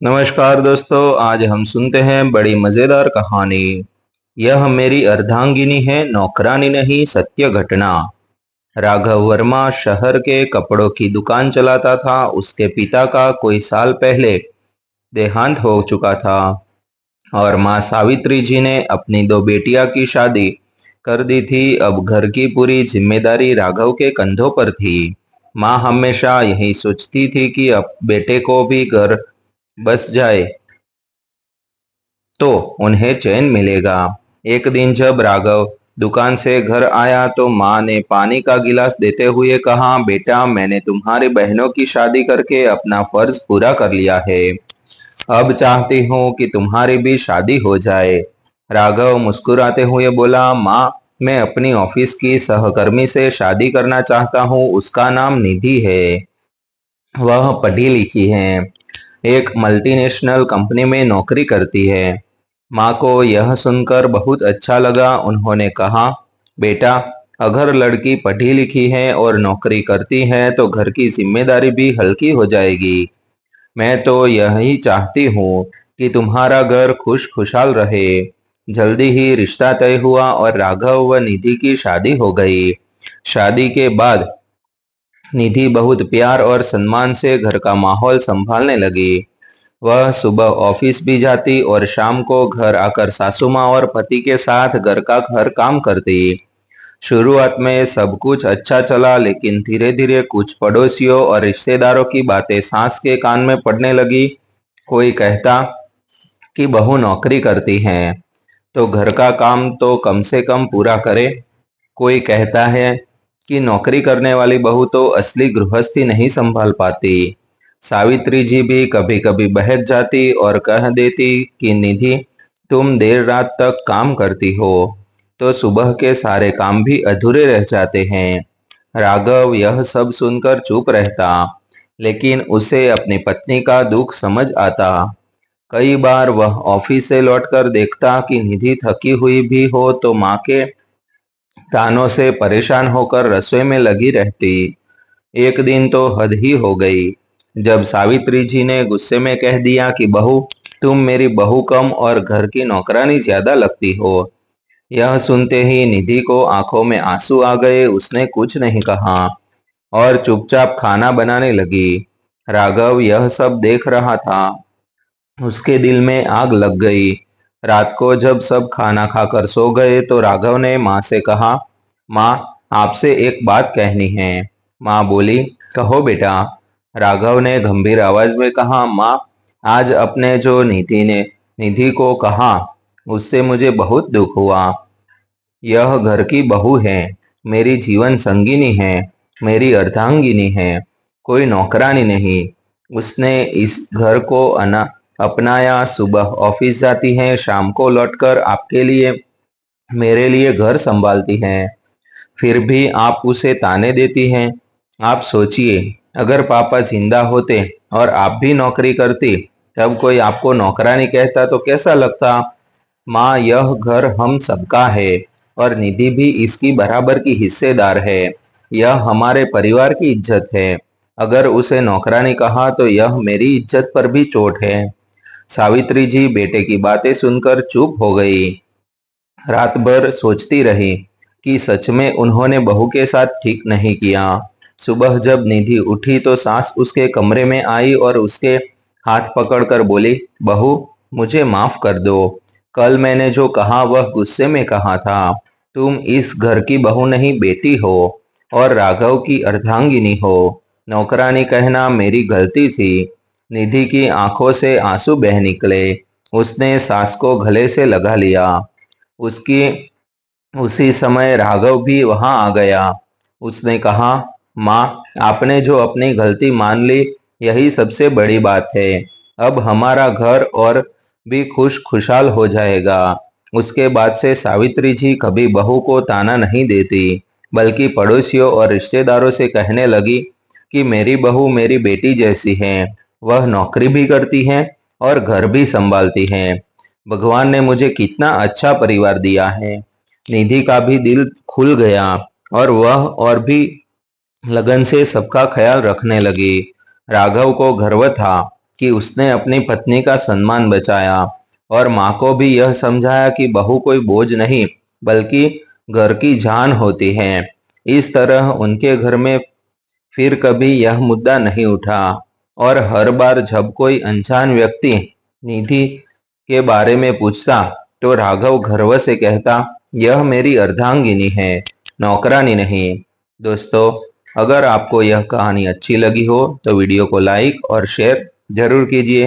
नमस्कार दोस्तों, आज हम सुनते हैं बड़ी मजेदार कहानी। यह मेरी अर्धांगिनी है, नौकरानी नहीं, सत्य घटना। राघव वर्मा शहर के कपड़ों की दुकान चलाता था। उसके पिता का कोई साल पहले देहांत हो चुका था और माँ सावित्री जी ने अपनी दो बेटियां की शादी कर दी थी। अब घर की पूरी जिम्मेदारी राघव के कंधों पर थी। माँ हमेशा यही सोचती थी कि अब बेटे को भी घर बस जाए तो उन्हें चैन मिलेगा। एक दिन जब राघव दुकान से घर आया तो माँ ने पानी का गिलास देते हुए कहा, बेटा, मैंने तुम्हारी बहनों की शादी करके अपना फर्ज पूरा कर लिया है। अब चाहती हूँ कि तुम्हारी भी शादी हो जाए। राघव मुस्कुराते हुए बोला, माँ, मैं अपनी ऑफिस की सहकर्मी से शादी करना चाहता हूँ। उसका नाम निधि है। वह पढ़ी लिखी है, एक मल्टीनेशनल कंपनी में नौकरी करती है। माँ को यह सुनकर बहुत अच्छा लगा। उन्होंने कहा, बेटा, अगर लड़की पढ़ी लिखी है और नौकरी करती है तो घर की जिम्मेदारी भी हल्की हो जाएगी। मैं तो यही चाहती हूँ कि तुम्हारा घर खुश खुशहाल रहे। जल्दी ही रिश्ता तय हुआ और राघव व निधि की शादी हो गई। शादी के बाद निधि बहुत प्यार और सम्मान से घर का माहौल संभालने लगी। वह सुबह ऑफिस भी जाती और शाम को घर आकर सासू माँ और पति के साथ घर का हर काम करती। शुरुआत में सब कुछ अच्छा चला, लेकिन धीरे धीरे कुछ पड़ोसियों और रिश्तेदारों की बातें सास के कान में पड़ने लगी। कोई कहता कि बहू नौकरी करती है तो घर का काम तो कम से कम पूरा करे। कोई कहता है कि नौकरी करने वाली बहू तो असली गृहस्थी नहीं संभाल पाती। सावित्री जी भी कभी कभी बहक जाती और कह देती कि निधि, तुम देर रात तक काम करती हो तो सुबह के सारे काम भी अधूरे रह जाते हैं। राघव यह सब सुनकर चुप रहता, लेकिन उसे अपनी पत्नी का दुख समझ आता। कई बार वह ऑफिस से लौटकर देखता कि निधि थकी हुई भी हो तो माँ के तानों से परेशान होकर रसोई में लगी रहती। एक दिन तो हद ही हो गई, जब सावित्री जी ने गुस्से में कह दिया कि बहू, तुम मेरी बहू कम और घर की नौकरानी ज्यादा लगती हो। यह सुनते ही निधि को आंखों में आंसू आ गए। उसने कुछ नहीं कहा और चुपचाप खाना बनाने लगी। राघव यह सब देख रहा था। उसके दिल में आग लग गई। रात को जब सब खाना खाकर सो गए तो राघव ने माँ से कहा, माँ, आपसे एक बात कहनी है। माँ बोली, कहो बेटा। राघव ने गंभीर आवाज में कहा, माँ, आज अपने जो निधि को कहा उससे मुझे बहुत दुख हुआ। यह घर की बहू है, मेरी जीवन संगिनी है, मेरी अर्धांगिनी है, कोई नौकरानी नहीं। उसने इस घर को अपनाया। सुबह ऑफिस जाती है, शाम को लौटकर आपके लिए, मेरे लिए घर संभालती है। फिर भी आप उसे ताने देती हैं। आप सोचिए, अगर पापा जिंदा होते और आप भी नौकरी करती, तब कोई आपको नौकरानी कहता तो कैसा लगता। माँ, यह घर हम सबका है और निधि भी इसकी बराबर की हिस्सेदार है। यह हमारे परिवार की इज्जत है। अगर उसे नौकरानी कहा तो यह मेरी इज्जत पर भी चोट है। सावित्री जी बेटे की बातें सुनकर चुप हो गई। रात भर सोचती रही कि सच में उन्होंने बहू के साथ ठीक नहीं किया। सुबह जब निधि उठी तो सास उसके कमरे में आई और उसके हाथ पकड़कर बोली, बहू, मुझे माफ कर दो। कल मैंने जो कहा वह गुस्से में कहा था। तुम इस घर की बहू नहीं, बेटी हो और राघव की अर्धांगिनी हो। नौकरानी कहना मेरी गलती थी। निधि की आंखों से आंसू बह निकले। उसने सास को गले से लगा लिया। उसकी उसी समय राघव भी वहां आ गया। उसने कहा, माँ, आपने जो अपनी गलती मान ली, यही सबसे बड़ी बात है। अब हमारा घर और भी खुश खुशहाल हो जाएगा। उसके बाद से सावित्री जी कभी बहू को ताना नहीं देती, बल्कि पड़ोसियों और रिश्तेदारों से कहने लगी कि मेरी बहू मेरी बेटी जैसी है। वह नौकरी भी करती है और घर भी संभालती है। भगवान ने मुझे कितना अच्छा परिवार दिया है। निधि का भी दिल खुल गया और वह और भी लगन से सबका ख्याल रखने लगी। राघव को गर्व था कि उसने अपनी पत्नी का सम्मान बचाया और माँ को भी यह समझाया कि बहू कोई बोझ नहीं बल्कि घर की जान होती है। इस तरह उनके घर में फिर कभी यह मुद्दा नहीं उठा और हर बार जब कोई अनजान व्यक्ति निधि के बारे में पूछता तो राघव गर्व से कहता, यह मेरी अर्धांगिनी है, नौकरानी नहीं। दोस्तों, अगर आपको यह कहानी अच्छी लगी हो तो वीडियो को लाइक और शेयर जरूर कीजिए।